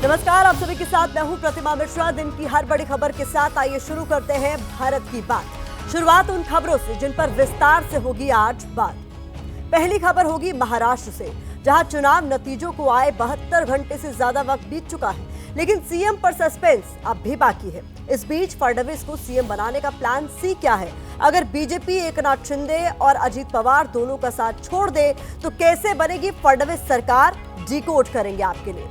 नमस्कार, आप सभी के साथ मैं हूं प्रतिमा मिश्रा। दिन की हर बड़ी खबर के साथ आइए शुरू करते हैं भारत की बात। शुरुआत उन खबरों से जिन पर विस्तार से होगी आज बात। पहली खबर होगी महाराष्ट्र से, जहां चुनाव नतीजों को आए 72 घंटे से ज्यादा वक्त बीत चुका है, लेकिन सीएम पर सस्पेंस अब भी बाकी है। इस बीच फडणवीस को सीएम बनाने का प्लान सी क्या है? अगर बीजेपी एकनाथ शिंदे और अजीत पवार दोनों का साथ छोड़ दे तो कैसे बनेगी फडणवीस सरकार? डिकोड करेंगे आपके लिए।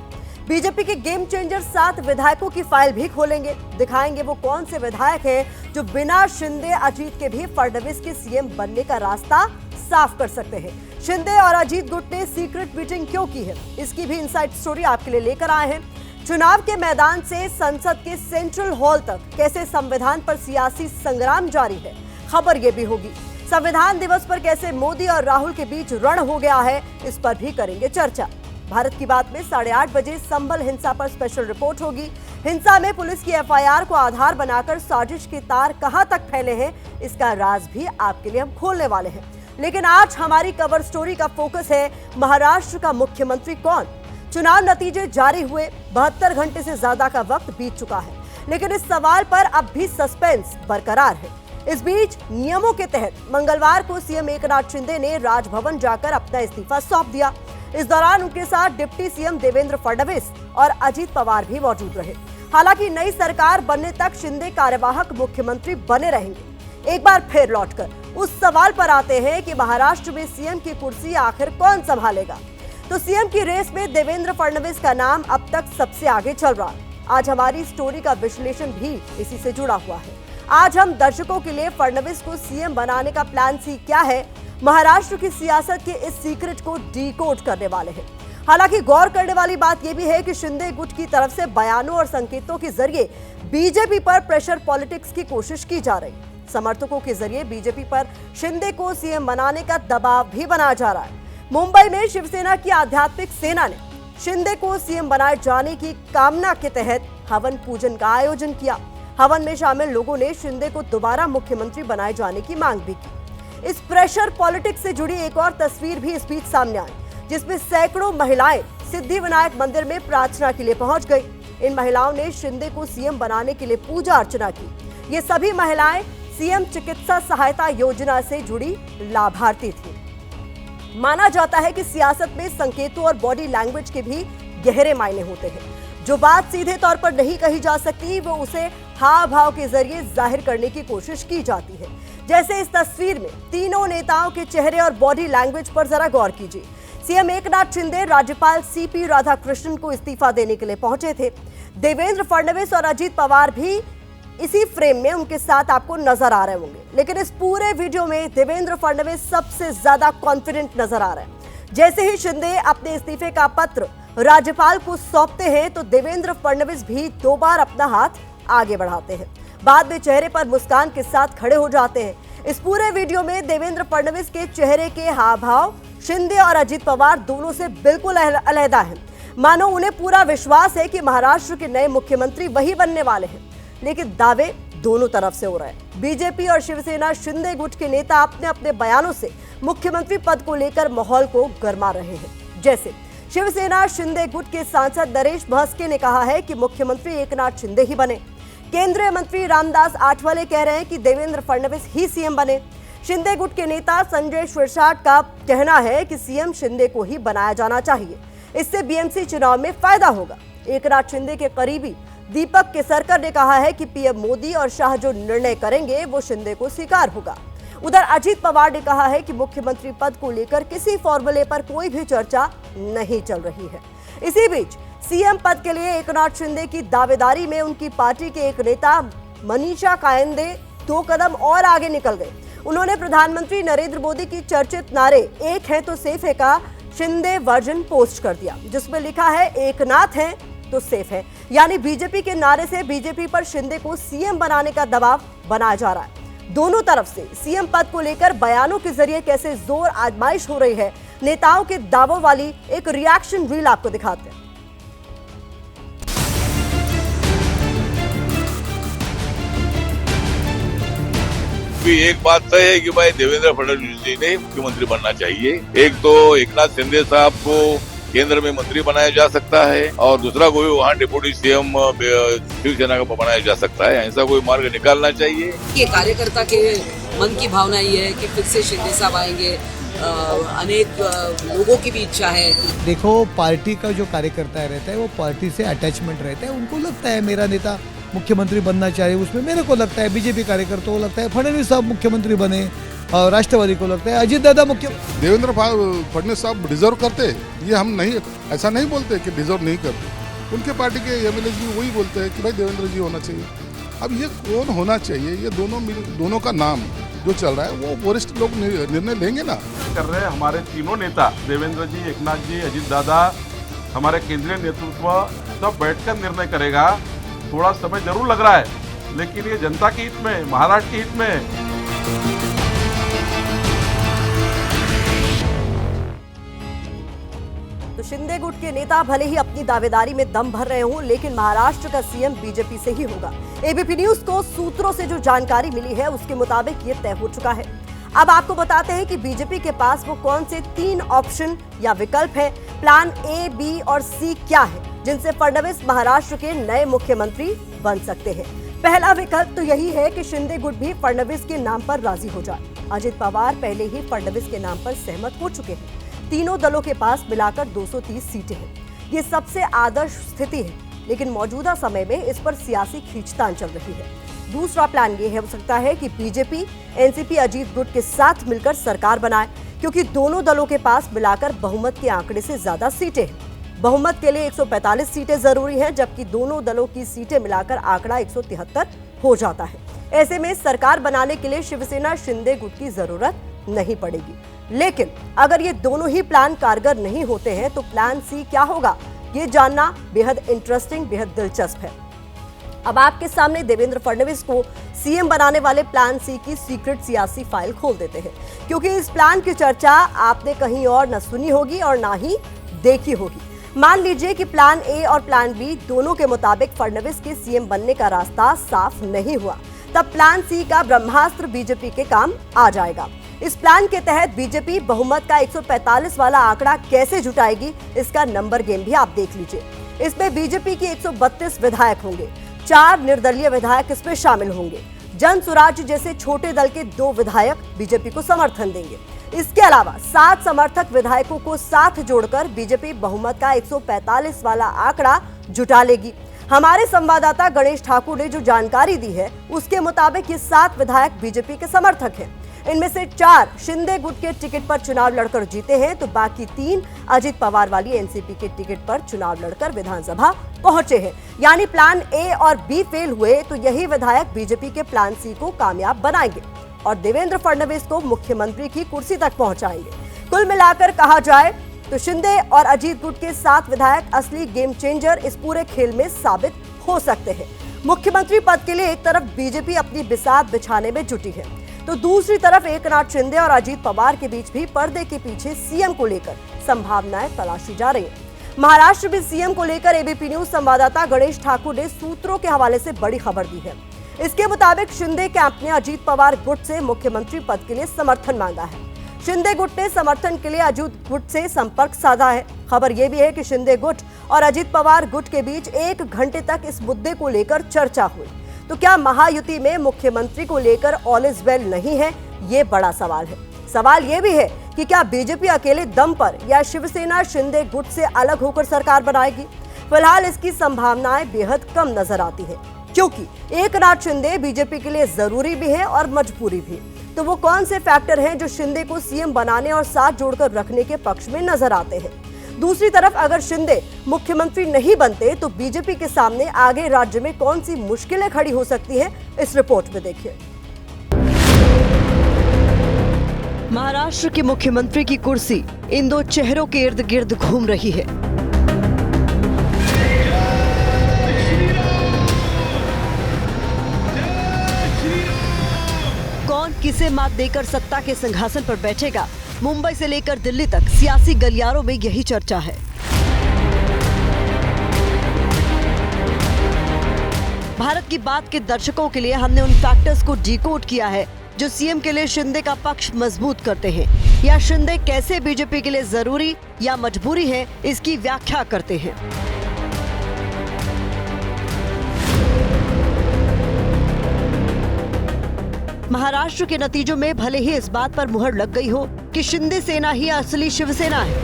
बीजेपी के गेम चेंजर 7 विधायकों की फाइल भी खोलेंगे, दिखाएंगे वो कौन से विधायक हैं जो बिना शिंदे अजीत के भी फडणवीस के सीएम बनने का रास्ता साफ कर सकते हैं। शिंदे और अजीत गुट ने सीक्रेट मीटिंग क्यों की है, इसकी भी इनसाइड स्टोरी आपके लिए लेकर आए हैं। चुनाव के मैदान से संसद के सेंट्रल हॉल तक कैसे संविधान पर सियासी संग्राम जारी है, खबर ये भी होगी। संविधान दिवस पर कैसे मोदी और राहुल के बीच रण हो गया है, इस पर भी करेंगे चर्चा। भारत की बात में 8:30 बजे संभल हिंसा पर स्पेशल रिपोर्ट होगी। हिंसा में पुलिस की एफआईआर को आधार बनाकर साजिश के तार कहां तक फैले हैं, इसका राज भी आपके लिए हम खोलने वाले हैं। लेकिन आज हमारी कवर स्टोरी का फोकस है महाराष्ट्र का मुख्यमंत्री कौन। चुनाव नतीजे जारी हुए 72 घंटे से ज्यादा का वक्त बीत चुका है, लेकिन इस सवाल पर अब भी सस्पेंस बरकरार है। इस बीच नियमों के तहत मंगलवार को सीएम एकनाथ शिंदे ने राजभवन जाकर अपना इस्तीफा सौंप दिया। इस दौरान उनके साथ डिप्टी सीएम देवेंद्र फडणवीस और अजीत पवार भी मौजूद रहे। हालांकि नई सरकार बनने तक शिंदे कार्यवाहक मुख्यमंत्री बने रहेंगे। एक बार फिर लौटकर उस सवाल पर आते हैं कि महाराष्ट्र में सीएम की कुर्सी आखिर कौन संभालेगा। तो सीएम की रेस में देवेंद्र फडणवीस का नाम अब तक सबसे आगे चल रहा है। आज हमारी स्टोरी का विश्लेषण भी इसी से जुड़ा हुआ है। आज हम दर्शकों के लिए फडणवीस को सीएम बनाने का प्लान सी क्या है, महाराष्ट्र की सियासत के इस सीक्रेट को डिकोड करने वाले हैं। हालांकि गौर करने वाली बात यह भी है कि शिंदे गुट की तरफ से बयानों और संकेतों के जरिए बीजेपी पर प्रेशर पॉलिटिक्स की कोशिश की जा रही है। समर्थकों के जरिए बीजेपी पर शिंदे को सीएम बनाने का दबाव भी बनाया जा रहा है। मुंबई में शिवसेना की आध्यात्मिक सेना ने शिंदे को सीएम बनाए जाने की कामना के तहत हवन पूजन का आयोजन किया। हवन में शामिल लोगों ने शिंदे को दोबारा मुख्यमंत्री बनाए जाने की मांग भी की। इस प्रेशर पॉलिटिक्स से जुड़ी एक और तस्वीर भी इस बीच सामने आई, जिसमें सैकड़ों महिलाएं सिद्धिविनायक मंदिर में प्रार्थना के लिए पहुंच गई। इन महिलाओं ने शिंदे को सीएम बनाने के लिए पूजा अर्चना की। ये सभी महिलाएं सीएम चिकित्सा सहायता योजना से जुड़ी लाभार्थी थी। माना जाता है कि सियासत में संकेतों और बॉडी लैंग्वेज के भी गहरे मायने होते हैं। जो बात सीधे तौर पर नहीं कही जा सकती, वो उसे हाव भाव के जरिए जाहिर करने की कोशिश की जाती है। जैसे इस तस्वीर में तीनों नेताओं के चेहरे और बॉडी लैंग्वेज पर जरा गौर कीजिए। सीएम एकनाथ शिंदे राज्यपाल सीपी राधाकृष्णन को इस्तीफा देने के लिए पहुंचे थे। देवेंद्र फडणवीस और अजीत पवार भी इसी फ्रेम में उनके साथ आपको नजर आ रहे होंगे, लेकिन इस पूरे वीडियो में देवेंद्र फडणवीस सबसे ज्यादा कॉन्फिडेंट नजर आ रहे हैं। जैसे ही शिंदे अपने इस्तीफे का पत्र राज्यपाल को सौंपते हैं तो देवेंद्र फडणवीस भी 2 बार अपना हाथ आगे बढ़ाते हैं। बाद में चेहरे पर मुस्कान के साथ खड़े हो जाते हैं। इस पूरे वीडियो में देवेंद्र फडणवीस के चेहरे के हाव भाव शिंदे और अजीत पवार दोनों से बिल्कुल अलग हैं। मानो उन्हें पूरा विश्वास है कि महाराष्ट्र के नए मुख्यमंत्री वही बनने वाले हैं, लेकिन दावे दोनों तरफ से हो रहे हैं। बीजेपी और शिवसेना शिंदे गुट के नेता अपने अपने बयानों से मुख्यमंत्री पद को लेकर माहौल को गरमा रहे हैं। जैसे शिवसेना शिंदे गुट के सांसद नरेश महस्के ने कहा है कि मुख्यमंत्री एकनाथ शिंदे ही बने। केंद्रीय मंत्री रामदास आठवले कह रहे हैं कि देवेंद्र फडणवीस ही सीएम बने। शिंदे गुट के नेता संजय शिरसाट का कहना है कि सीएम शिंदे को ही बनाया जाना चाहिए, इससे बीएमसी चुनाव में फायदा होगा। एकनाथ शिंदे के करीबी दीपक केसरकर ने कहा है कि पीएम मोदी और शाह जो निर्णय करेंगे वो शिंदे को स्वीकार होगा। उधर अजीत पवार ने कहा है कि मुख्यमंत्री पद को लेकर किसी फॉर्मूले पर कोई भी चर्चा नहीं चल रही है। इसी बीच सीएम पद के लिए एकनाथ शिंदे की दावेदारी में उनकी पार्टी के एक नेता मनीषा कायंदे 2 कदम और आगे निकल गए। उन्होंने प्रधानमंत्री नरेंद्र मोदी की चर्चित नारे एक है तो सेफ है का शिंदे वर्जन पोस्ट कर दिया, जिसमें लिखा है एकनाथ है तो सेफ है। यानी बीजेपी के नारे से बीजेपी पर शिंदे को सीएम बनाने का दबाव बनाया जा रहा है। दोनों तरफ से सीएम पद को लेकर बयानों के जरिए कैसे जोर आजमाइश हो रही है, नेताओं के दावों वाली एक रिएक्शन रील आपको दिखाते हैं। एक बात तय है कि भाई देवेंद्र फडणवीस जी ने मुख्यमंत्री बनना चाहिए। एक तो एकनाथ शिंदे साहब को केंद्र में मंत्री बनाया जा सकता है और दूसरा कोई वहाँ डिप्टी सीएम शिवसेना का बनाया जा सकता है। ऐसा कोई मार्ग निकालना चाहिए। ये कार्यकर्ता के मन की भावना ये है कि फिर से शिंदे साहब आएंगे। अनेक लोगों की भी इच्छा है। देखो, पार्टी का जो कार्यकर्ता रहता है वो पार्टी से अटैचमेंट रहता है। उनको लगता है मेरा नेता मुख्यमंत्री बनना चाहिए, उसमें मेरे को लगता है बीजेपी कार्यकर्ताओं को लगता है फडणवीस साहब मुख्यमंत्री बने, और राष्ट्रवादी को लगता है अजीत दादा मुख्यमंत्री। देवेंद्र फडणवीस साहब डिजर्व करते, ये हम नहीं ऐसा नहीं बोलते कि डिजर्व नहीं करते। उनके पार्टी के एमएलए भी वही बोलते हैं कि भाई देवेंद्र जी होना चाहिए। अब ये कौन होना चाहिए, ये दोनों का नाम जो चल रहा है वो वरिष्ठ लोग निर्णय लेंगे ना। कर रहे हैं हमारे तीनों नेता देवेंद्र जी, एकनाथ जी, अजीत दादा, हमारे केंद्रीय नेतृत्व सब बैठकर निर्णय करेगा। थोड़ा समय जरूर लग रहा है, लेकिन ये जनता के हित में, महाराष्ट्र के हित में। तो शिंदे गुट के नेता भले ही अपनी दावेदारी में दम भर रहे हों, लेकिन महाराष्ट्र का सीएम बीजेपी से ही होगा। एबीपी न्यूज को सूत्रों से जो जानकारी मिली है उसके मुताबिक ये तय हो चुका है। अब आपको बताते हैं कि बीजेपी के पास वो कौन से 3 ऑप्शन या विकल्प है, प्लान ए, बी और सी क्या है, जिनसे फडणवीस महाराष्ट्र के नए मुख्यमंत्री बन सकते हैं। पहला विकल्प तो यही है कि शिंदे गुट भी फडणवीस के नाम पर राजी हो जाए। अजित पवार पहले ही फडणवीस के नाम पर सहमत हो चुके हैं। तीनों दलों के पास मिलाकर 230 सीटें हैं। ये सबसे आदर्श स्थिति है, लेकिन मौजूदा समय में इस पर सियासी खींचतान चल रही है। दूसरा प्लान ये हो सकता है कि बीजेपी एनसीपी अजीत गुट के साथ मिलकर सरकार बनाए, क्योंकि दोनों दलों के पास मिलाकर बहुमत के आंकड़े से ज्यादा सीटें हैं। बहुमत के लिए 145 सीटें जरूरी हैं, जबकि दोनों दलों की सीटें मिलाकर आंकड़ा 173 हो जाता है। ऐसे में सरकार बनाने के लिए शिवसेना शिंदे गुट की जरूरत नहीं पड़ेगी। लेकिन अगर ये दोनों ही प्लान कारगर नहीं होते हैं तो प्लान सी क्या होगा, ये जानना बेहद इंटरेस्टिंग, बेहद दिलचस्प है। अब आपके सामने देवेंद्र फडणवीस को सीएम बनाने वाले प्लान सी की सीक्रेट सियासी फाइल खोल देते हैं, क्योंकि इस प्लान की चर्चा आपने कहीं और न सुनी होगी और ना ही देखी होगी। मान लीजिए कि प्लान ए और प्लान बी दोनों के मुताबिक फडणवीस के सीएम बनने का रास्ता साफ नहीं हुआ, तब प्लान सी का ब्रह्मास्त्र बीजेपी के काम आ जाएगा। इस प्लान के तहत बीजेपी बहुमत का 145 वाला आंकड़ा कैसे जुटाएगी, इसका नंबर गेम भी आप देख लीजिए। इसमें बीजेपी के 132 विधायक होंगे, 4 निर्दलीय विधायक इसमें शामिल होंगे। जन स्वराज जैसे छोटे दल के 2 विधायक बीजेपी को समर्थन देंगे। इसके अलावा 7 समर्थक विधायकों को साथ जोड़कर बीजेपी बहुमत का 145 वाला आंकड़ा जुटा लेगी। हमारे संवाददाता गणेश ठाकुर ने जो जानकारी दी है उसके मुताबिक ये 7 विधायक बीजेपी के समर्थक हैं। इनमें से 4 शिंदे गुट के टिकट पर चुनाव लड़कर जीते हैं, तो बाकी 3 अजित पवार वाली एनसीपी के टिकट पर चुनाव लड़कर विधानसभा पहुंचे हैं। यानी प्लान ए और बी फेल हुए तो यही विधायक बीजेपी के प्लान सी को कामयाब बनाएंगे और देवेंद्र फडणवीस को मुख्यमंत्री की कुर्सी तक पहुंचाएंगे। कुल मिलाकर कहा जाए तो शिंदे और अजीत गुट के 7 विधायक असली गेम चेंजर इस पूरे खेल में साबित हो सकते हैं। मुख्यमंत्री पद के लिए एक तरफ बीजेपी अपनी बिसात बिछाने में जुटी है, तो दूसरी तरफ एकनाथ शिंदे और अजीत पवार के बीच भी पर्दे के पीछे सीएम को लेकर संभावनाएं तलाशी जा रही हैं। महाराष्ट्र में सीएम को लेकर एबीपी न्यूज संवाददाता गणेश ठाकुर ने सूत्रों के हवाले से बड़ी खबर दी है। इसके मुताबिक शिंदे कैंप ने अजीत पवार गुट से मुख्यमंत्री पद के लिए समर्थन मांगा है। शिंदे गुट ने समर्थन के लिए अजीत गुट से संपर्क साधा है। खबर यह भी है कि शिंदे गुट और अजीत पवार गुट के बीच 1 घंटे तक इस मुद्दे को लेकर चर्चा हुई। तो क्या महायुति में मुख्यमंत्री को लेकर ऑल इज वेल नहीं है, ये बड़ा सवाल है। सवाल ये भी है कि क्या बीजेपी अकेले दम पर या शिवसेना शिंदे गुट से अलग होकर सरकार बनाएगी। फिलहाल इसकी संभावनाएं बेहद कम नजर आती है, क्योंकि एकनाथ शिंदे बीजेपी के लिए जरूरी भी है और मजबूरी भी। तो वो कौन से फैक्टर हैं जो शिंदे को सीएम बनाने और साथ जोड़कर रखने के पक्ष में नजर आते हैं। दूसरी तरफ अगर शिंदे मुख्यमंत्री नहीं बनते तो बीजेपी के सामने आगे राज्य में कौन सी मुश्किलें खड़ी हो सकती हैं, इस रिपोर्ट में देखिए। महाराष्ट्र के मुख्यमंत्री की कुर्सी इन 2 चेहरों के इर्द गिर्द घूम रही है। कौन किसे मात देकर सत्ता के सिंहासन पर बैठेगा, मुंबई से लेकर दिल्ली तक सियासी गलियारों में यही चर्चा है। भारत की बात के दर्शकों के लिए हमने उन फैक्टर्स को डिकोड किया है जो सीएम के लिए शिंदे का पक्ष मजबूत करते हैं। या शिंदे कैसे बीजेपी के लिए जरूरी या मजबूरी है, इसकी व्याख्या करते हैं। महाराष्ट्र के नतीजों में भले ही इस बात पर मुहर लग गई हो कि शिंदे सेना ही असली शिवसेना है,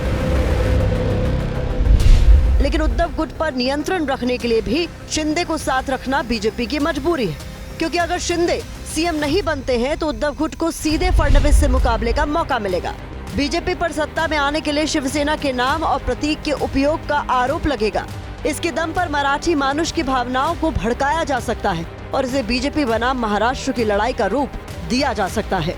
लेकिन उद्धव गुट पर नियंत्रण रखने के लिए भी शिंदे को साथ रखना बीजेपी की मजबूरी है, क्योंकि अगर शिंदे सीएम नहीं बनते हैं तो उद्धव गुट को सीधे फडणवीस से मुकाबले का मौका मिलेगा। बीजेपी पर सत्ता में आने के लिए शिवसेना के नाम और प्रतीक के उपयोग का आरोप लगेगा। इसके दम पर मराठी मानुष की भावनाओं को भड़काया जा सकता है और इसे बीजेपी बनाम महाराष्ट्र की लड़ाई का रूप दिया जा सकता है।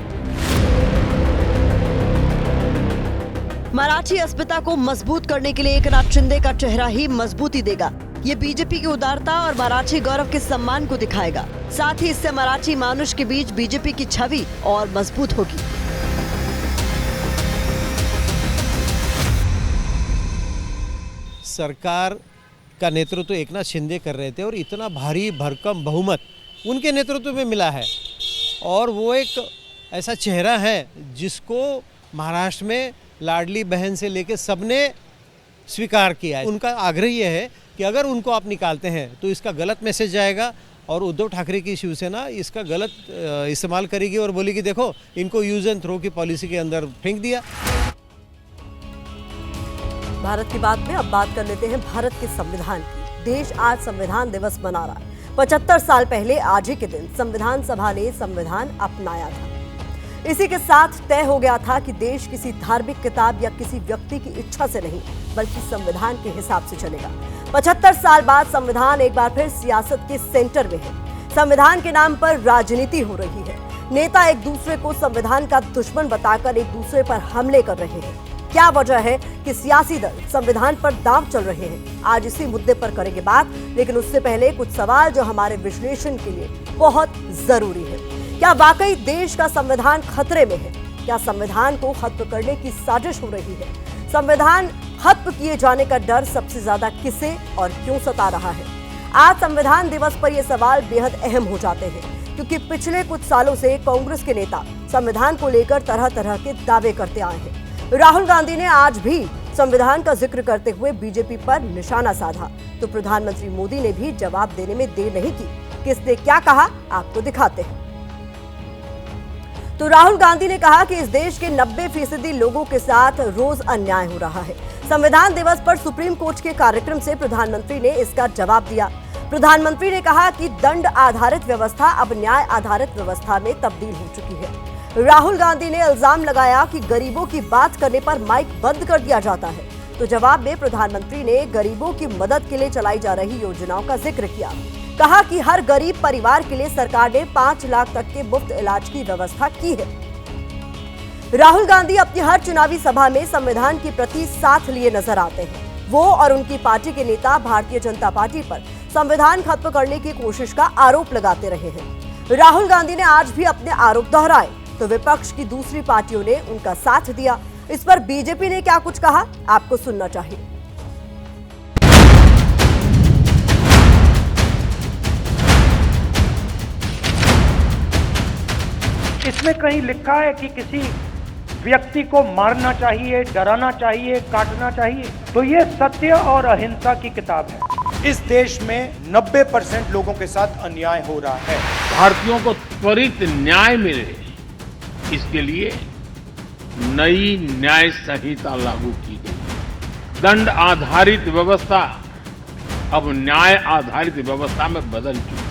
मराठी अस्मिता को मजबूत करने के लिए एकनाथ शिंदे का चेहरा ही मजबूती देगा। ये बीजेपी की उदारता और मराठी गौरव के सम्मान को दिखाएगा। साथ ही इससे मराठी मानुष के बीच बीजेपी की छवि और मजबूत होगी। सरकार का नेतृत्व एकनाथ शिंदे कर रहे थे और इतना भारी भरकम बहुमत उनके नेतृत्व में मिला है, और वो एक ऐसा चेहरा है जिसको महाराष्ट्र में लाडली बहन से लेकर सबने स्वीकार किया है। उनका आग्रह ये है कि अगर उनको आप निकालते हैं तो इसका गलत मैसेज जाएगा और उद्धव ठाकरे की शिवसेना इसका गलत इस्तेमाल करेगी और बोलेगी देखो इनको यूज एंड थ्रो की पॉलिसी के अंदर फेंक दिया। भारत की बात में अब बात कर लेते हैं भारत के संविधान की। देश आज संविधान दिवस मना रहा है। 75 साल पहले आज ही के दिन संविधान सभा ने संविधान अपनाया था। इसी के साथ तय हो गया था कि देश किसी धार्मिक किताब या किसी व्यक्ति की इच्छा से नहीं बल्कि संविधान के हिसाब से चलेगा। 75 साल बाद संविधान एक बार फिर सियासत के सेंटर में है। संविधान के नाम पर राजनीति हो रही है। नेता एक दूसरे को संविधान का दुश्मन बताकर एक दूसरे पर हमले कर रहे हैं। क्या वजह है कि सियासी दल संविधान पर दांव चल रहे हैं? आज इसी मुद्दे पर करेंगे बात, लेकिन उससे पहले कुछ सवाल जो हमारे विश्लेषण के लिए बहुत जरूरी है। क्या वाकई देश का संविधान खतरे में है? क्या संविधान को खत्म करने की साजिश हो रही है? संविधान खत्म किए जाने का डर सबसे ज्यादा किसे और क्यों सता रहा है? आज संविधान दिवस पर यह सवाल बेहद अहम हो जाते हैं, क्योंकि पिछले कुछ सालों से कांग्रेस के नेता संविधान को लेकर तरह तरह के दावे करते आए हैं। राहुल गांधी ने आज भी संविधान का जिक्र करते हुए बीजेपी पर निशाना साधा, तो प्रधानमंत्री मोदी ने भी जवाब देने में देर नहीं की। किसने क्या कहा आपको दिखाते हैं। तो राहुल गांधी ने कहा कि इस देश के 90% लोगों के साथ रोज अन्याय हो रहा है। संविधान दिवस पर सुप्रीम कोर्ट के कार्यक्रम से प्रधानमंत्री ने इसका जवाब दिया। प्रधानमंत्री ने कहा कि दंड आधारित व्यवस्था अब न्याय आधारित व्यवस्था में तब्दील हो चुकी है। राहुल गांधी ने इल्जाम लगाया कि गरीबों की बात करने पर माइक बंद कर दिया जाता है, तो जवाब में प्रधानमंत्री ने गरीबों की मदद के लिए चलाई जा रही योजनाओं का जिक्र किया। कहा कि हर गरीब परिवार के लिए सरकार ने 5 लाख तक के मुफ्त इलाज की व्यवस्था की है। राहुल गांधी अपनी हर चुनावी सभा में संविधान के प्रति साथ लिए नजर आते हैं। वो और उनकी पार्टी के नेता भारतीय जनता पार्टी पर संविधान खत्म करने की कोशिश का आरोप लगाते रहे हैं। राहुल गांधी ने आज भी अपने आरोप दोहराए, तो विपक्ष की दूसरी पार्टियों ने उनका साथ दिया। इस पर बीजेपी ने क्या कुछ कहा आपको सुनना चाहिए। इसमें कहीं लिखा है कि किसी व्यक्ति को मारना चाहिए, डराना चाहिए, काटना चाहिए? तो ये सत्य और अहिंसा की किताब है। इस देश में 90% लोगों के साथ अन्याय हो रहा है। भारतीयों को त्वरित न्याय मिले, इसके लिए नई न्याय संहिता लागू की गई। दंड आधारित व्यवस्था अब न्याय आधारित व्यवस्था में बदल चुकी है।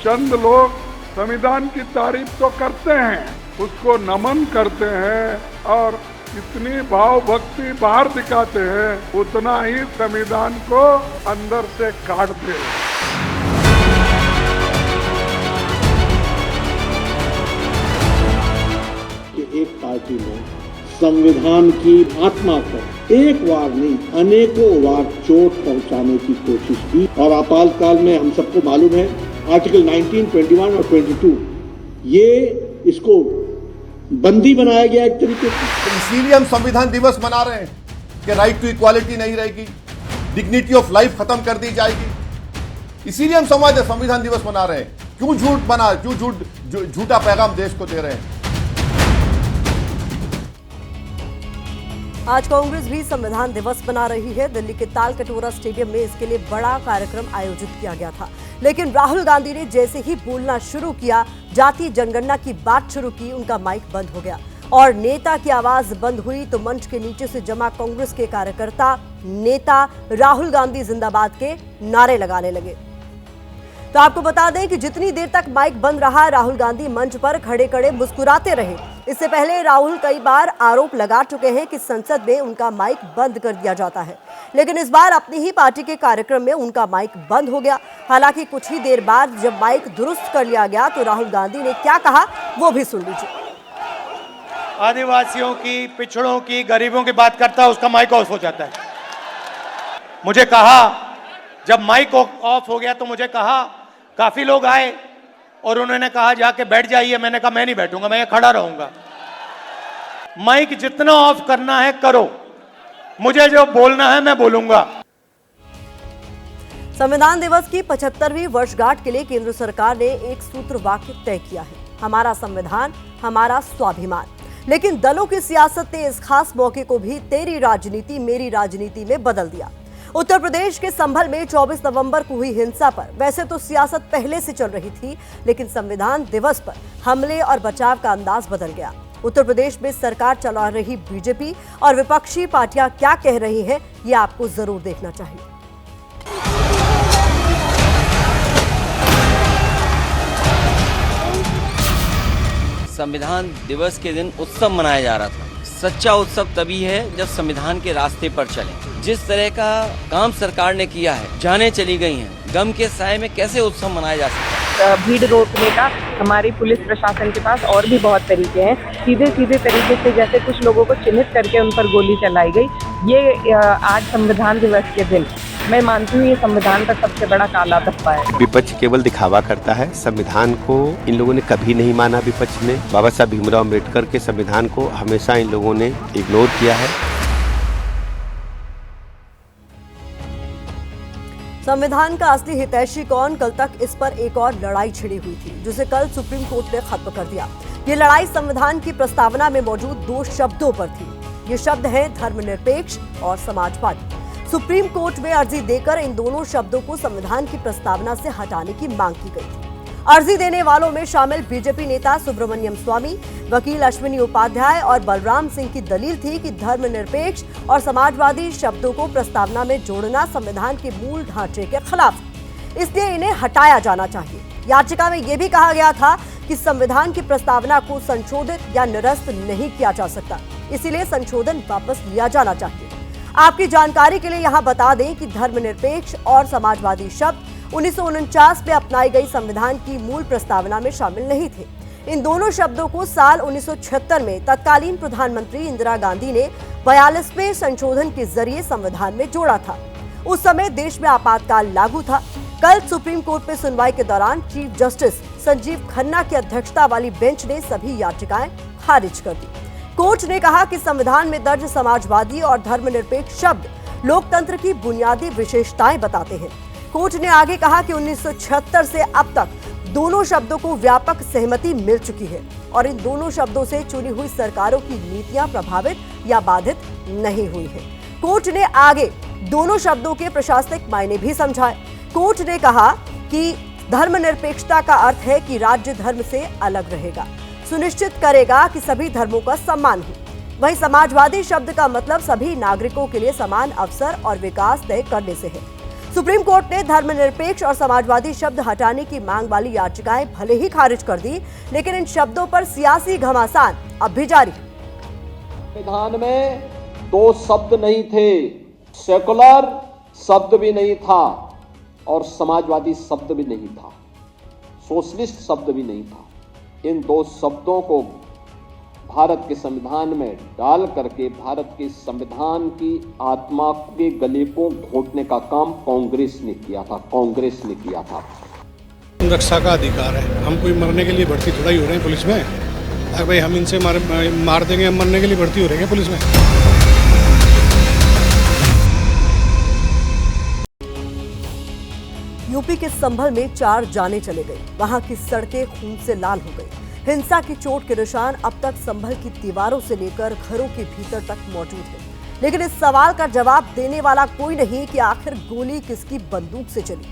चंद लोग संविधान की तारीफ तो करते हैं, उसको नमन करते हैं और इतनी भाव भक्ति बाहर दिखाते हैं, उतना ही संविधान को अंदर से काटते हैं। एक पार्टी ने संविधान की आत्मा पर एक बार नहीं अनेकों बार चोट पहुंचाने की कोशिश की, और आपातकाल में हम सबको मालूम है आर्टिकल 19, 21 और 22 ये इसको बंदी बनाया गया एक तरीके से। इसीलिए हम संविधान दिवस मना रहे हैं कि राइट टू इक्वालिटी नहीं रहेगी, डिग्निटी ऑफ लाइफ खत्म कर दी जाएगी। इसीलिए हम संविधान दिवस मना रहे हैं। क्यों झूठ बना, क्यों झूठा पैगाम देश को दे रहे हैं। आज कांग्रेस भी संविधान दिवस मना रही है। दिल्ली के तालकटोरा स्टेडियम में इसके लिए बड़ा कार्यक्रम आयोजित किया गया था, लेकिन राहुल गांधी ने जैसे ही बोलना शुरू किया, जातीय जनगणना की बात शुरू की, उनका माइक बंद हो गया और नेता की आवाज बंद हुई तो मंच के नीचे से जमा कांग्रेस के कार्यकर्ता नेता राहुल गांधी जिंदाबाद के नारे लगाने लगे। तो आपको बता दें कि जितनी देर तक माइक बंद रहा, राहुल गांधी मंच पर खड़े खड़े मुस्कुराते रहे। इससे पहले राहुल कई बार आरोप लगा चुके हैं कि संसद में उनका माइक बंद कर दिया जाता है, लेकिन इस बार अपनी ही पार्टी के कार्यक्रम में उनका माइक बंद हो गया। हालांकि कुछ ही देर बाद जब माइक दुरुस्त कर लिया गया तो राहुल गांधी ने क्या कहा वो भी सुन लीजिए। आदिवासियों की, पिछड़ों की, गरीबों की बात करता है, उसका माइक ऑफ हो जाता है। मुझे कहा, जब माइक ऑफ हो गया तो मुझे कहा, काफी लोग आए और उन्होंने कहा जाके बैठ जाइए। मैंने कहा मैं नहीं बैठूंगा, मैं खड़ा रहूंगा। माइक जितना ऑफ करना है करो, मुझे जो बोलना है मैं बोलूंगा। संविधान दिवस की 75वीं वर्षगांठ के लिए केंद्र सरकार ने एक सूत्र वाक्य तय किया है, हमारा संविधान हमारा स्वाभिमान। लेकिन दलों की सियासत ने इस खास मौके को भी तेरी राजनीति मेरी राजनीति में बदल दिया। उत्तर प्रदेश के संभल में 24 नवंबर को हुई हिंसा पर वैसे तो सियासत पहले से चल रही थी, लेकिन संविधान दिवस पर हमले और बचाव का अंदाज बदल गया। उत्तर प्रदेश में सरकार चला रही बीजेपी और विपक्षी पार्टियां क्या कह रही हैं, ये आपको जरूर देखना चाहिए। संविधान दिवस के दिन उत्सव मनाया जा रहा था। सच्चा उत्सव तभी है जब संविधान के रास्ते पर चले। जिस तरह का काम सरकार ने किया है, जानें चली गई हैं, गम के साए में कैसे उत्सव मनाया जा सकता है। भीड़ रोकने का हमारी पुलिस प्रशासन के पास और भी बहुत तरीके हैं। सीधे तरीके से जैसे कुछ लोगों को चिन्हित करके उन पर गोली चलाई गई, ये आज संविधान दिवस के दिन मैं मानती हूँ ये संविधान का सबसे बड़ा काला धब्बा है। विपक्ष केवल दिखावा करता है, संविधान को इन लोगों ने कभी नहीं माना। विपक्ष ने बाबा साहब भीमराव अम्बेडकर के संविधान को हमेशा इन लोगों ने इग्नोर किया है। संविधान का असली हितैषी कौन, कल तक इस पर एक और लड़ाई छिड़ी हुई थी, जिसे कल सुप्रीम कोर्ट ने खत्म कर दिया। ये लड़ाई संविधान की प्रस्तावना में मौजूद 2 शब्दों पर थी। ये शब्द हैं धर्मनिरपेक्ष और समाजवादी। सुप्रीम कोर्ट में अर्जी देकर इन दोनों शब्दों को संविधान की प्रस्तावना से हटाने की मांग की गई थी। अर्जी देने वालों में शामिल बीजेपी नेता सुब्रमण्यम स्वामी, वकील अश्विनी उपाध्याय और बलराम सिंह की दलील थी कि धर्मनिरपेक्ष और समाजवादी शब्दों को प्रस्तावना में जोड़ना संविधान के मूल ढांचे के खिलाफ, इसलिए इन्हें हटाया जाना चाहिए। याचिका में यह भी कहा गया था कि संविधान की प्रस्तावना को संशोधित या निरस्त नहीं किया जा सकता, इसीलिए संशोधन वापस लिया जाना चाहिए। आपकी जानकारी के लिए यहां बता दें कि धर्मनिरपेक्ष और समाजवादी शब्द 1949 में अपनाई गई संविधान की मूल प्रस्तावना में शामिल नहीं थे। इन दोनों शब्दों को साल 1976 में तत्कालीन प्रधानमंत्री इंदिरा गांधी ने 42वें संशोधन के जरिए संविधान में जोड़ा था। उस समय देश में आपातकाल लागू था। कल सुप्रीम कोर्ट में सुनवाई के दौरान चीफ जस्टिस संजीव खन्ना की अध्यक्षता वाली बेंच ने सभी याचिकाएं खारिज कर दी। कोर्ट ने कहा कि संविधान में दर्ज समाजवादी और धर्मनिरपेक्ष शब्द लोकतंत्र की बुनियादी विशेषताएं बताते हैं। कोर्ट ने आगे कहा कि 1976 से अब तक दोनों शब्दों को व्यापक सहमति मिल चुकी है और इन दोनों शब्दों से चुनी हुई सरकारों की नीतियां प्रभावित या बाधित नहीं हुई है। कोर्ट ने आगे दोनों शब्दों के प्रशासनिक मायने भी समझाए। कोर्ट ने कहा कि धर्मनिरपेक्षता का अर्थ है कि राज्य धर्म से अलग रहेगा, सुनिश्चित करेगा कि सभी धर्मों का सम्मान हो। वहीं समाजवादी शब्द का मतलब सभी नागरिकों के लिए समान अवसर और विकास तय करने से है। सुप्रीम कोर्ट ने धर्मनिरपेक्ष और समाजवादी शब्द हटाने की मांग वाली याचिकाएं भले ही खारिज कर दी, लेकिन इन शब्दों पर सियासी घमासान अब भी जारी है। संविधान में 2 शब्द नहीं थे, सेकुलर शब्द भी नहीं था और समाजवादी शब्द भी नहीं था, सोशलिस्ट शब्द भी नहीं था। इन 2 शब्दों को भारत के संविधान में डाल करके भारत के संविधान की आत्मा के गले को घोंटने का काम कांग्रेस ने किया था, कांग्रेस ने किया था। रक्षा का अधिकार है, हम कोई मरने के लिए भर्ती थोड़ा ही हो रहे हैं पुलिस में। अरे भाई हम इनसे मार देंगे, हम मरने के लिए भर्ती हो रहे हैं पुलिस में। यूपी के संभल में 4 जानें चले गई। वहां की सड़कें खून से लाल हो गई। हिंसा की चोट के निशान अब तक संभल की दीवारों से लेकर घरों के भीतर तक मौजूद है। लेकिन इस सवाल का जवाब देने वाला कोई नहीं कि आखिर गोली किसकी बंदूक से चली।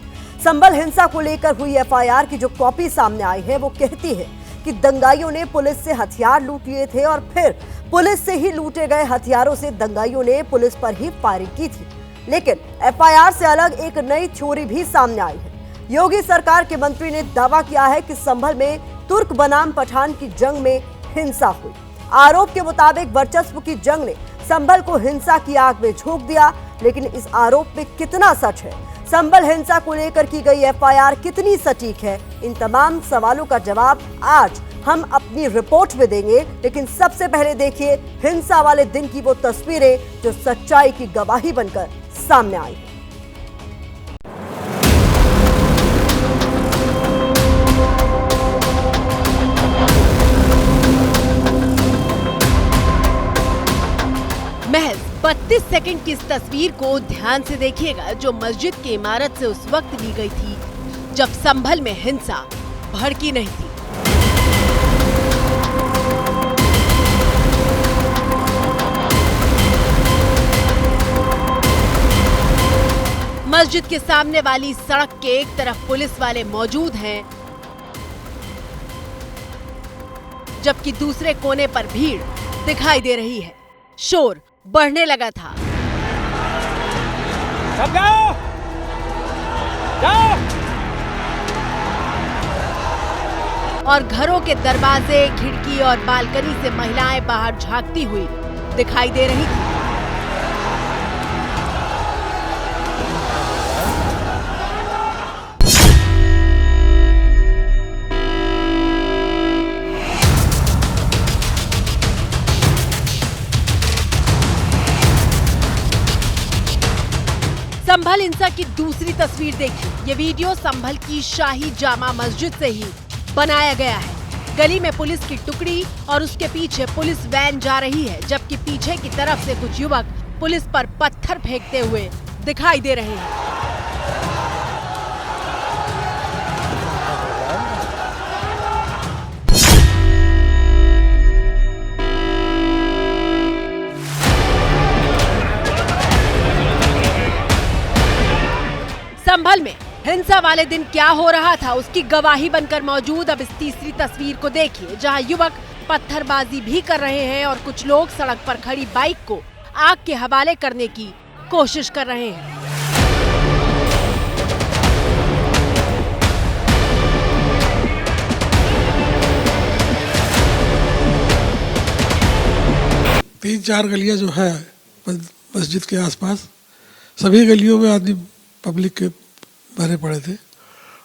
संभल हिंसा को लेकर हुई एफआईआर की जो कॉपी सामने आई है वो कहती है कि दंगाइयों ने पुलिस से हथियार लूट लिए थे और फिर पुलिस से ही लूटे गए हथियारों से दंगाइयों ने पुलिस पर ही फायरिंग की थी। लेकिन एफआईआर से अलग एक नई थ्योरी भी सामने आई है। योगी सरकार के मंत्री ने दावा किया है कि संभल में तुर्क बनाम पठान की जंग में हिंसा हुई। आरोप के मुताबिक वर्चस्व की जंग ने संभल को हिंसा की आग में झोंक दिया। लेकिन इस आरोप में कितना सच है, संभल हिंसा को लेकर की गई एफआईआर कितनी सटीक है, इन तमाम सवालों का जवाब आज हम अपनी रिपोर्ट में देंगे। लेकिन सबसे पहले देखिए हिंसा वाले दिन की वो तस्वीरें जो सच्चाई की गवाही बनकर सामने आई। महज 32 सेकंड की इस तस्वीर को ध्यान से देखिएगा जो मस्जिद की इमारत से उस वक्त ली गई थी जब संभल में हिंसा भड़की नहीं थी। मस्जिद के सामने वाली सड़क के एक तरफ पुलिस वाले मौजूद हैं, जबकि दूसरे कोने पर भीड़ दिखाई दे रही है। शोर बढ़ने लगा था। सब जाओ, जाओ। और घरों के दरवाजे, खिड़की और बालकनी से महिलाएं बाहर झांकती हुई दिखाई दे रही थी। संभल हिंसा की दूसरी तस्वीर देखिए। ये वीडियो संभल की शाही जामा मस्जिद से ही बनाया गया है। गली में पुलिस की टुकड़ी और उसके पीछे पुलिस वैन जा रही है, जबकि पीछे की तरफ से कुछ युवक पुलिस पर पत्थर फेंकते हुए दिखाई दे रहे हैं। संभल में हिंसा वाले दिन क्या हो रहा था उसकी गवाही बनकर मौजूद अब इस तीसरी तस्वीर को देखिए, जहां युवक पत्थरबाजी भी कर रहे हैं और कुछ लोग सड़क पर खड़ी बाइक को आग के हवाले करने की कोशिश कर रहे हैं। तीन चार गलियां जो है मस्जिद के आसपास, सभी गलियों में आदमी पब्लिक के भरे पड़े थे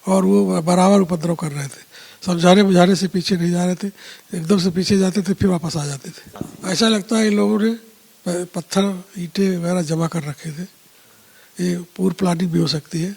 और वो बराबर उपद्रव कर रहे थे। समझाने बुझाने से पीछे नहीं जा रहे थे, एकदम से पीछे जाते थे फिर वापस आ जाते थे। ऐसा लगता है इन लोगों ने पत्थर ईंटें वगैरह जमा कर रखे थे। ये पूर्व प्लानिंग भी हो सकती है।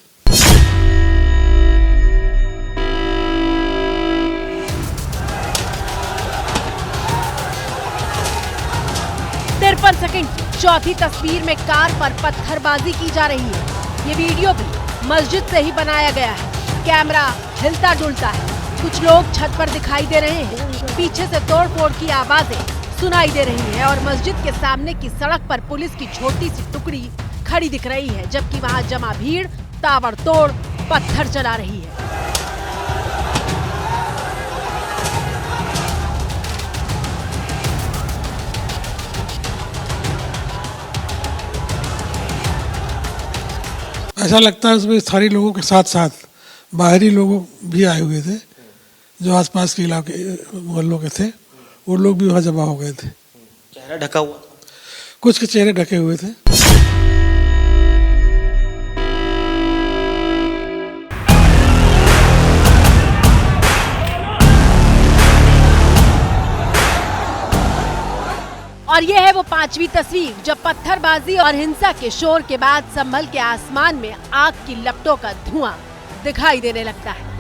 53 सेकंड की चौथी तस्वीर में कार पर पत्थरबाजी की जा रही है। ये वीडियो भी मस्जिद से ही बनाया गया है। कैमरा हिलता डुलता है, कुछ लोग छत पर दिखाई दे रहे हैं, पीछे से तोड़फोड़ की आवाजें सुनाई दे रही है और मस्जिद के सामने की सड़क पर पुलिस की छोटी सी टुकड़ी खड़ी दिख रही है, जबकि वहां जमा भीड़ ताबड़तोड़ पत्थर चला रही है। ऐसा लगता है उसमें स्थानीय लोगों के साथ साथ बाहरी लोग भी आए हुए थे, जो आसपास के इलाके मोहल्लों के थे, वो लोग भी वहाँ जमा हो गए थे। चेहरा ढका हुआ, कुछ के चेहरे ढके हुए थे। और ये है वो पांचवी तस्वीर जब पत्थरबाजी और हिंसा के शोर के बाद संभल के आसमान में आग की लपटों का धुआं दिखाई देने लगता है।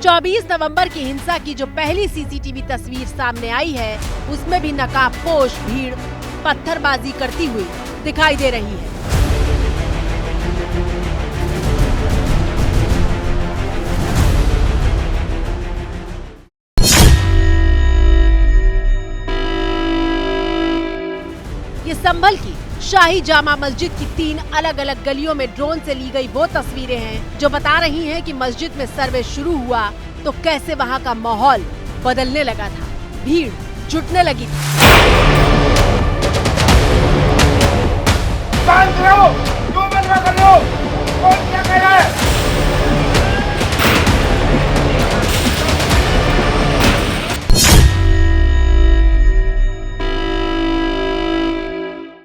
चौबीस नवंबर की हिंसा की जो पहली सीसीटीवी तस्वीर सामने आई है, उसमें भी नकाबपोश भीड़ पत्थरबाजी करती हुई दिखाई दे रही है। ये संभल की शाही जामा मस्जिद की 3 अलग अलग गलियों में ड्रोन से ली गई वो तस्वीरें हैं जो बता रही हैं कि मस्जिद में सर्वे शुरू हुआ तो कैसे वहां का माहौल बदलने लगा था, भीड़ जुटने लगी थी।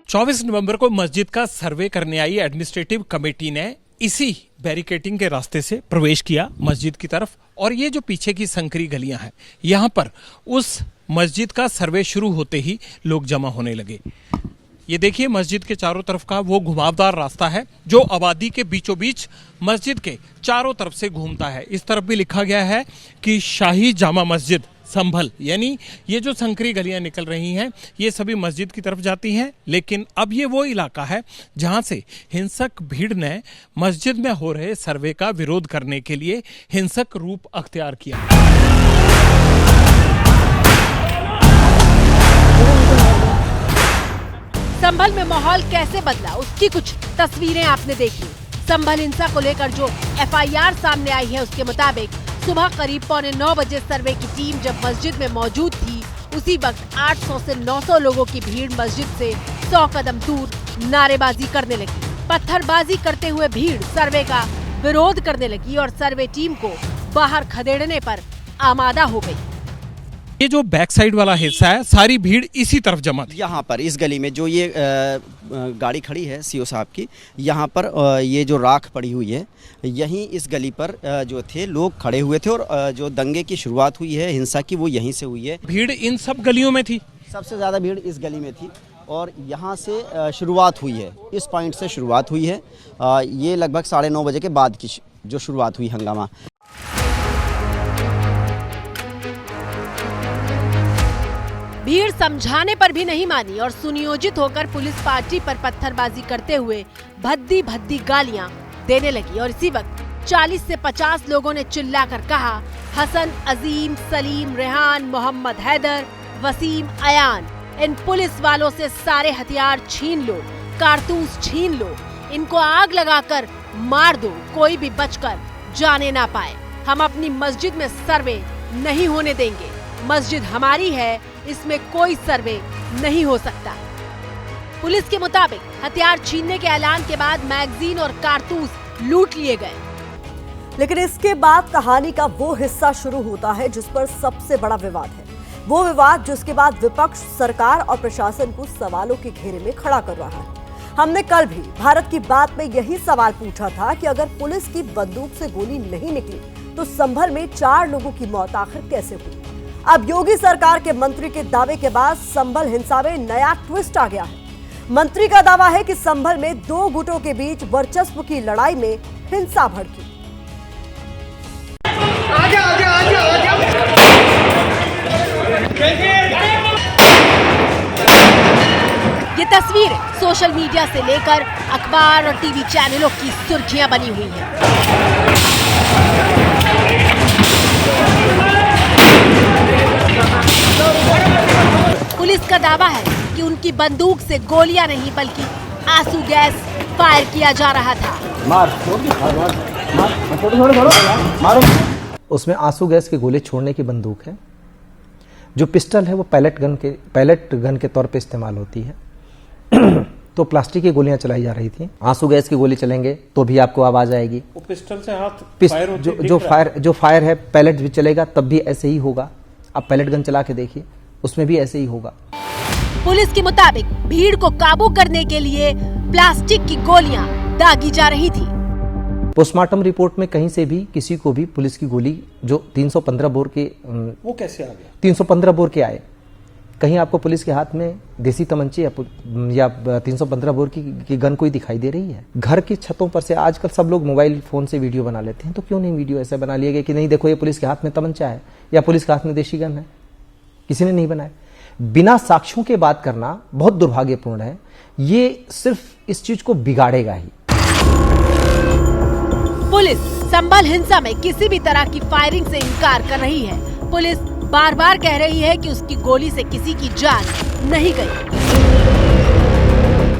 चौबीस नवंबर को मस्जिद का सर्वे करने आई एडमिनिस्ट्रेटिव कमेटी ने इसी बैरिकेटिंग के रास्ते से प्रवेश किया मस्जिद की तरफ, और ये जो पीछे की संकरी गलियां हैं यहाँ पर उस मस्जिद का सर्वे शुरू होते ही लोग जमा होने लगे। ये देखिए मस्जिद के चारों तरफ का वो घुमावदार रास्ता है जो आबादी के बीचों बीच मस्जिद के चारों तरफ से घूमता है। इस तरफ भी लिखा गया है कि शाही जामा मस्जिद संभल, यानी ये जो संकरी गलियां निकल रही हैं ये सभी मस्जिद की तरफ जाती हैं। लेकिन अब ये वो इलाका है जहां से हिंसक भीड़ ने मस्जिद में हो रहे सर्वे का विरोध करने के लिए हिंसक रूप अख्तियार किया। संभल में माहौल कैसे बदला उसकी कुछ तस्वीरें आपने देखी। संभल हिंसा को लेकर जो एफआईआर सामने आई है उसके मुताबिक सुबह करीब 8:45 बजे सर्वे की टीम जब मस्जिद में मौजूद थी उसी वक्त 800 से 900 लोगों की भीड़ मस्जिद से 100 कदम दूर नारेबाजी करने लगी। पत्थरबाजी करते हुए भीड़ सर्वे का विरोध करने लगी और सर्वे टीम को बाहर खदेड़ने पर आमादा हो गई। ये जो बैक साइड वाला हिस्सा है सारी भीड़ इसी तरफ जमा थी। यहाँ पर इस गली में जो ये गाड़ी खड़ी है सीओ साहब की, यहाँ पर ये जो राख पड़ी हुई है यहीं इस गली पर जो थे लोग खड़े हुए थे और जो दंगे की शुरुआत हुई है हिंसा की वो यहीं से हुई है। भीड़ इन सब गलियों में थी, सबसे ज़्यादा भीड़ इस गली में थी और यहाँ से शुरुआत हुई है, इस पॉइंट से शुरुआत हुई है। ये लगभग 9:30 बजे के बाद की जो शुरुआत हुई हंगामा। भीड़ समझाने पर भी नहीं मानी और सुनियोजित होकर पुलिस पार्टी पर पत्थरबाजी करते हुए भद्दी भद्दी गालियां देने लगी। और इसी वक्त 40 से 50 लोगों ने चिल्लाकर कहा, हसन, अजीम, सलीम, रेहान, मोहम्मद हैदर, वसीम, अयान, इन पुलिस वालों से सारे हथियार छीन लो, कारतूस छीन लो, इनको आग लगाकर मार दो, कोई भी बचकर जाने ना पाए। हम अपनी मस्जिद में सर्वे नहीं होने देंगे, मस्जिद हमारी है, इसमें कोई सर्वे नहीं हो सकता। पुलिस के मुताबिक हथियार छीनने के ऐलान के बाद मैगजीन और कारतूस लूट लिए गए। लेकिन इसके बाद कहानी का वो हिस्सा शुरू होता है जिस पर सबसे बड़ा विवाद है। वो विवाद जिसके बाद विपक्ष सरकार और प्रशासन को सवालों के घेरे में खड़ा कर रहा है। हमने कल भी भारत की बात में यही सवाल पूछा था कि अगर पुलिस की बंदूक से गोली नहीं निकली तो संभल में 4 लोगों की मौत आखिर कैसे हुई। अब योगी सरकार के मंत्री के दावे के बाद संभल हिंसा में नया ट्विस्ट आ गया है। मंत्री का दावा है कि संभल में 2 गुटों के बीच वर्चस्व की लड़ाई में हिंसा भड़की। ये तस्वीर सोशल मीडिया से लेकर अखबार और टीवी चैनलों की सुर्खियां बनी हुई हैं। पुलिस का दावा है कि उनकी बंदूक से गोलियां नहीं बल्कि आंसू गैस फायर किया जा रहा था। उसमें आंसू गैस के गोले छोड़ने की बंदूक है। जो पिस्टल है वो पैलेट गन के तौर पे इस्तेमाल होती है। तो प्लास्टिक की गोलियां चलाई जा रही थी। आंसू गैस की गोली चलेंगे तो भी आपको आवाज आएगी। वो पिस्टल से हाथ फायर होती जो फायर है पैलेट भी चलेगा तब भी ऐसे ही होगा। आप पैलेट गन चला के देखिए उसमें भी ऐसे ही होगा। पुलिस के मुताबिक भीड़ को काबू करने के लिए प्लास्टिक की गोलियां दागी जा रही थी। पोस्टमार्टम रिपोर्ट में कहीं से भी किसी को भी पुलिस की गोली जो 315 बोर के वो कैसे आ गया? 315 बोर के आए। कहीं आपको पुलिस के हाथ में देसी तमंचे या 315 बोर की गन कोई दिखाई दे रही है? घर की छतों पर से आजकल सब लोग मोबाइल फोन से वीडियो बना लेते हैं, तो क्यों नहीं वीडियो ऐसा बना लिया गया कि नहीं देखो ये पुलिस के हाथ में तमंचा है या पुलिस के हाथ में देसी गन है? किसी ने नहीं बनाया। बिना साक्ष्यों के बात करना बहुत दुर्भाग्यपूर्ण है। ये सिर्फ इस चीज को बिगाड़ेगा ही। पुलिस संभल हिंसा में किसी भी तरह की फायरिंग से इनकार कर रही है। पुलिस बार बार कह रही है कि उसकी गोली से किसी की जान नहीं गई।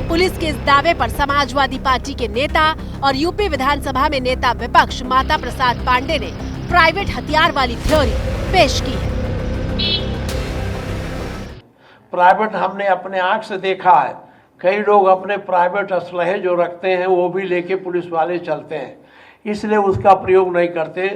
पुलिस के इस दावे पर समाजवादी पार्टी के नेता और यूपी विधानसभा में नेता विपक्ष माता प्रसाद पांडे ने प्राइवेट हथियार वाली थ्योरी पेश की है। प्राइवेट हमने अपने आंख से देखा है, कई लोग अपने प्राइवेट असलहे जो रखते हैं वो भी लेके पुलिस वाले चलते हैं, इसलिए उसका प्रयोग नहीं करते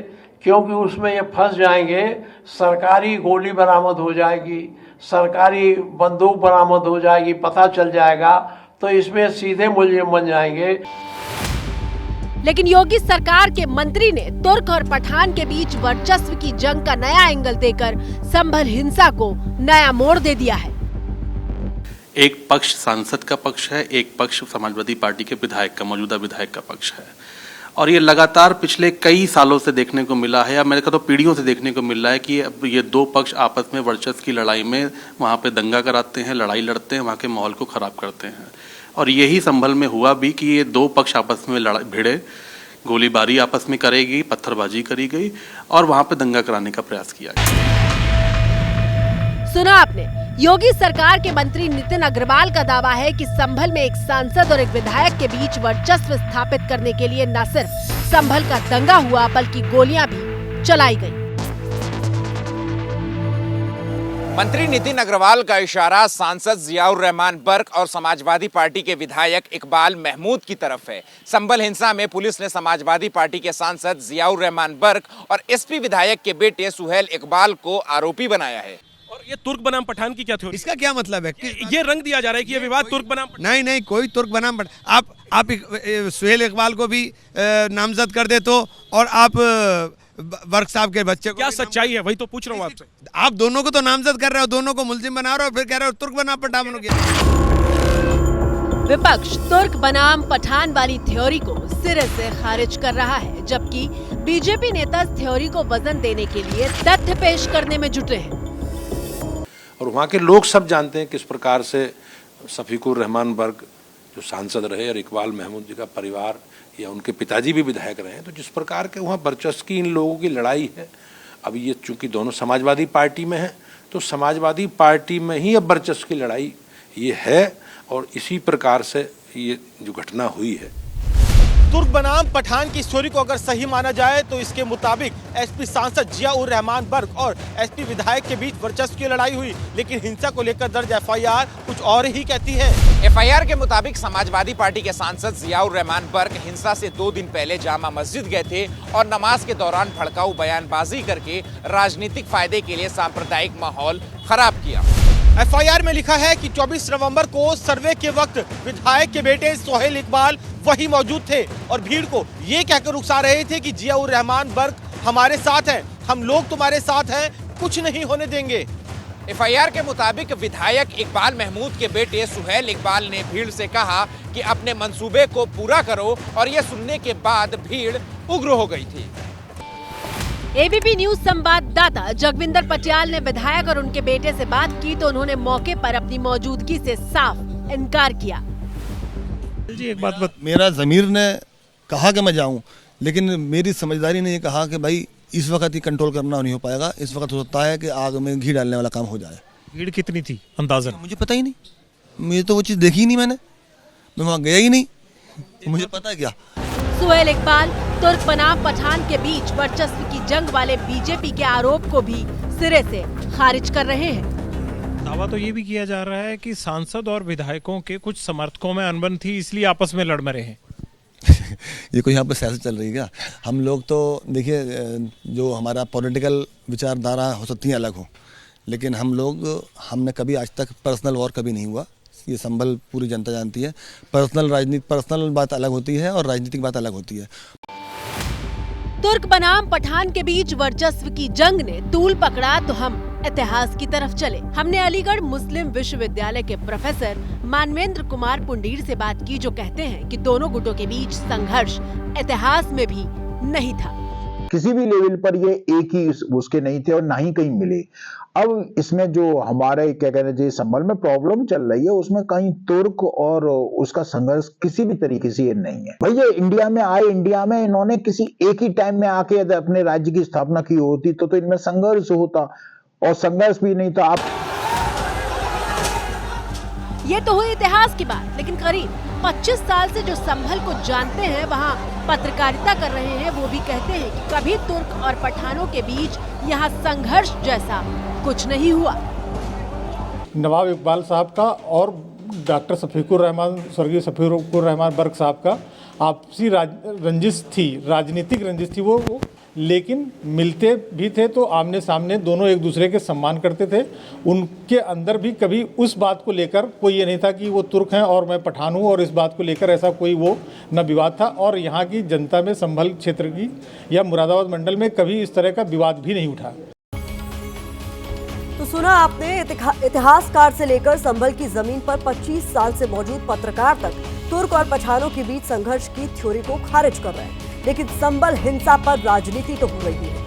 क्योंकि उसमें ये फंस जाएंगे, सरकारी गोली बरामद हो जाएगी, सरकारी बंदूक बरामद हो जाएगी, पता चल जाएगा तो इसमें सीधे मुलजिम बन जाएंगे। लेकिन योगी सरकार के मंत्री ने तुर्क और पठान के बीच वर्चस्व की जंग का नया एंगल देकर संभल हिंसा को नया मोड़ दे दिया है। एक पक्ष सांसद का पक्ष है, एक पक्ष समाजवादी पार्टी के विधायक का, मौजूदा विधायक का पक्ष है, और ये लगातार पिछले कई सालों से देखने को मिला है, या मेरे को तो पीढ़ियों से देखने को मिल रहा है कि अब ये दो पक्ष आपस में वर्चस्व की लड़ाई में वहाँ पे दंगा कराते हैं, लड़ाई लड़ते हैं, वहाँ के माहौल को खराब करते हैं। और यही संभल में हुआ भी कि ये दो पक्ष आपस में भिड़े, गोलीबारी आपस में करेगी, पत्थरबाजी करी गई और वहाँ पे दंगा कराने का प्रयास किया गया। सुना आपने, योगी सरकार के मंत्री नितिन अग्रवाल का दावा है कि संभल में एक सांसद और एक विधायक के बीच वर्चस्व स्थापित करने के लिए न सिर्फ संभल का दंगा हुआ बल्कि गोलियां भी चलाई गई। मंत्री नितिन अग्रवाल का इशारा सांसद जियाउर रहमान बर्क और समाजवादी पार्टी के विधायक इकबाल महमूद की तरफ है। संभल हिंसा में पुलिस ने समाजवादी पार्टी के सांसद जियाउर रहमान बर्क और एसपी विधायक के बेटे सुहेल इकबाल को आरोपी बनाया है। और ये तुर्क बनाम पठान की क्या थ्योरी? इसका क्या मतलब है? ये रंग दिया जा रहा है कि ये विवाद तुर्क बनाम नहीं नहीं, कोई तुर्क बनाम आप सुहेल इकबाल को भी नामजद कर दे तो, और आप वर्क साहब के बच्चे को क्या सच्चाई है? वही तो पूछ रहा हूँ आपसे। आप दोनों को तो नामजद कर रहे हो, दोनों को मुलजिम बना रहे हो, फिर कह रहे हो तुर्क बनाम पठान हो गया। विपक्ष तुर्क बनाम पठान वाली थ्योरी को सिरे से खारिज कर रहा है, जबकि बीजेपी नेता इस थ्योरी को वजन देने के लिए तथ्य पेश करने में जुटे हैं। और वहाँ के लोग सब जानते हैं किस प्रकार से शफीकुर रहमान बर्क जो सांसद रहे और इकबाल महमूद जी का परिवार या उनके पिताजी भी विधायक रहे हैं, तो जिस प्रकार के वहाँ वर्चस्व की इन लोगों की लड़ाई है। अब ये चूंकि दोनों समाजवादी पार्टी में है तो समाजवादी पार्टी में ही अब वर्चस्व की लड़ाई ये है, और इसी प्रकार से ये जो घटना हुई है। तुर्क बनाम पठान की स्टोरी को अगर सही माना जाए तो इसके मुताबिक एसपी सांसद जियाउर रहमान बर्क और एसपी विधायक के बीच वर्चस्व की लड़ाई हुई, लेकिन हिंसा को लेकर दर्ज एफआईआर कुछ और ही कहती है। एफआईआर के मुताबिक समाजवादी पार्टी के सांसद जियाउर रहमान बर्क हिंसा से 2 दिन पहले जामा मस्जिद गए थे और नमाज के दौरान भड़काऊ बयानबाजी करके राजनीतिक फायदे के लिए सांप्रदायिक माहौल खराब किया। एफआईआर में लिखा है कि 24 नवंबर को सर्वे के वक्त विधायक के बेटे सुहेल इकबाल वही मौजूद थे और भीड़ को ये कहकर उकसा रहे थे कि जियाउर रहमान बर्क हमारे साथ हैं, हम लोग तुम्हारे साथ हैं, कुछ नहीं होने देंगे। एफआईआर के मुताबिक विधायक इकबाल महमूद के बेटे सुहेल इकबाल ने भीड़ से कहा कि अपने मंसूबे को पूरा करो, और ये सुनने के बाद भीड़ उग्र हो गई थी। एबीपी न्यूज संवाददाता जगविंदर पटियाल ने विधायक और उनके बेटे से बात की तो उन्होंने मौके पर अपनी मौजूदगी से साफ इनकार किया। जी एक बात मेरा ज़मीर ने कहा कि मैं जाऊं, लेकिन मेरी समझदारी ने ये कहा कि भाई इस वक्त ही कंट्रोल करना नहीं हो पाएगा, इस वक्त हो सकता है कि आग में घी डालने वाला काम हो जाए। भीड़ कितनी थी अंदाज़न? मुझे पता ही नहीं, मुझे तो वो चीज़ देखी ही नहीं, मैं वहाँ गया ही नहीं, मुझे पता है क्या। सुहेल इकबाल तुर्क बनाम पठान के बीच वर्चस्व की जंग वाले बीजेपी के आरोप को भी सिरे से खारिज कर रहे हैं। दावा तो ये भी किया जा रहा है कि सांसद और विधायकों के कुछ समर्थकों में अनबन थी, इसलिए आपस में लड़ मरे हैं। ये कोई यहाँ पर सियासत चल रही है क्या? हम लोग तो देखिए, जो हमारा पॉलिटिकल विचारधारा हो सकती है अलग हो, लेकिन हमने कभी आज तक पर्सनल वॉर कभी नहीं हुआ। ये संभल पूरी जनता जानती है। पर्सनल बात अलग होती है और राजनीतिक बात अलग होती है। तुर्क बनाम पठान के बीच वर्चस्व की जंग ने तूल पकड़ा तो हम इतिहास की तरफ चले। हमने अलीगढ़ मुस्लिम विश्वविद्यालय के प्रोफेसर मानवेंद्र कुमार पुंडीर से बात की, जो कहते हैं कि दोनों गुटों के बीच संघर्ष इतिहास में भी नहीं था। किसी भी लेवल पर ये एक ही उसके नहीं थे और ना ही कहीं मिले। अब इसमें जो हमारे क्या कहते हैं संभल में प्रॉब्लम चल रही है उसमें कहीं तुर्क और उसका संघर्ष किसी भी तरीके से ये नहीं है। भैया इंडिया में आए, इंडिया में इन्होंने किसी एक ही टाइम में आके यदि अपने राज्य की स्थापना की होती तो इनमें संघर्ष होता, और संघर्ष भी नहीं था। आप ये तो हुई इतिहास की बात, लेकिन करीब 25 साल से जो संभल को जानते हैं, वहाँ पत्रकारिता कर रहे हैं, वो भी कहते हैं कि कभी तुर्क और पठानों के बीच यहाँ संघर्ष जैसा कुछ नहीं हुआ। नवाब इकबाल साहब का और डॉक्टर शफीकुर रहमान, स्वर्गीय शफीकुर रहमान बर्क साहब का आपसी रंजिश थी, राजनीतिक रंजिश थी वो, लेकिन मिलते भी थे तो आमने सामने दोनों एक दूसरे के सम्मान करते थे। उनके अंदर भी कभी उस बात को लेकर कोई ये नहीं था कि वो तुर्क हैं और मैं पठान हूँ, और इस बात को लेकर ऐसा कोई वो न विवाद था। और यहाँ की जनता में संभल क्षेत्र की या मुरादाबाद मंडल में कभी इस तरह का विवाद भी नहीं उठा। तो सुना आपने, इतिहासकार से लेकर संभल की जमीन पर 25 साल से मौजूद पत्रकार तक तुर्क और पठानों के बीच संघर्ष की थ्योरी को खारिज कर रहे हैं, लेकिन संभल हिंसा पर राजनीति तो हो रही है।